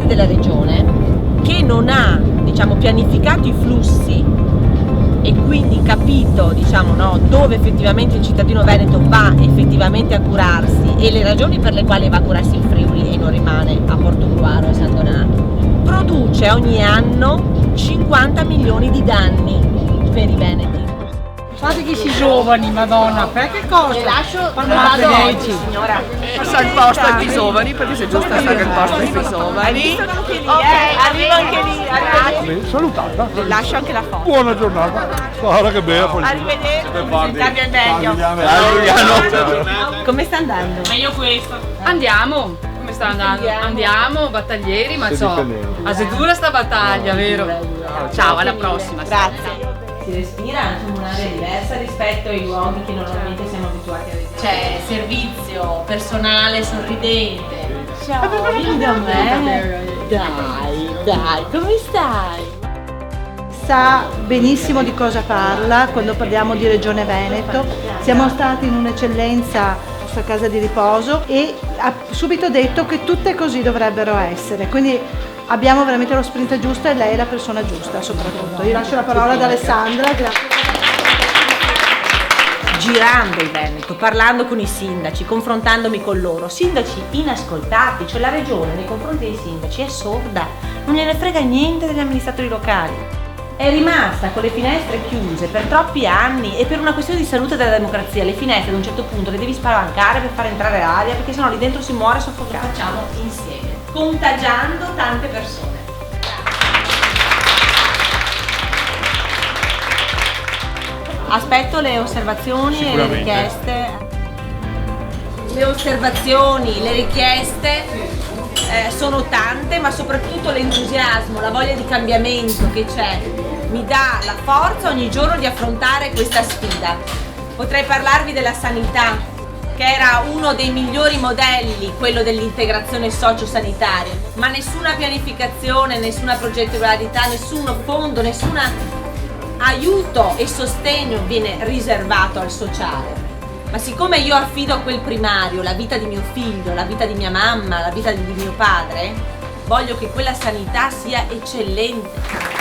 della regione che non ha, diciamo, pianificato i flussi e quindi capito, diciamo, no, dove effettivamente il cittadino veneto va effettivamente a curarsi e le ragioni per le quali va a curarsi in Friuli e non rimane a Portogruaro e San Donato, produce ogni anno 50 milioni di danni per i veneti. Fate che si giovani, madonna, per che cosa? Le lascio, parlate leggi. Signora. Passa il posto ai più giovani, perché se giusto stare il posto ai più giovani. Arrivo anche lì. Salutata. Le lascio anche la foto. Buona giornata. Guarda che bella. Arrivederci. Darvi il meglio. Come sta andando? Meglio questo. Andiamo. Come sta andando? Andiamo, battaglieri, ma so. A dura sta battaglia, vero? Ciao, alla prossima. Grazie. Si respira anche un'aria diversa rispetto ai luoghi che normalmente siamo abituati a vedere. C'è servizio, personale sorridente. Ciao, vieni da me. Dai, come stai? Sa benissimo di cosa parla quando parliamo di Regione Veneto. Siamo stati in un'eccellenza, nostra casa di riposo, e ha subito detto che tutte così dovrebbero essere. Quindi abbiamo veramente lo sprint giusto e lei è la persona giusta soprattutto. Io lascio la parola ad Alessandra. Grazie. Girando il Veneto, parlando con i sindaci, confrontandomi con loro, sindaci inascoltati, cioè la regione nei confronti dei sindaci è sorda, non gliene frega niente degli amministratori locali. È rimasta con le finestre chiuse per troppi anni e per una questione di salute della democrazia le finestre ad un certo punto le devi spalancare per far entrare aria, perché sennò lì dentro si muore soffocato. Lo facciamo insieme, contagiando tante persone. Aspetto le osservazioni e le richieste. Le osservazioni, le richieste sono tante, ma soprattutto l'entusiasmo, la voglia di cambiamento che c'è mi dà la forza ogni giorno di affrontare questa sfida. Potrei parlarvi della sanità, che era uno dei migliori modelli, quello dell'integrazione sociosanitaria, ma nessuna pianificazione, nessuna progettualità, nessun fondo, nessun aiuto e sostegno viene riservato al sociale. Ma siccome io affido a quel primario la vita di mio figlio, la vita di mia mamma, la vita di mio padre, voglio che quella sanità sia eccellente.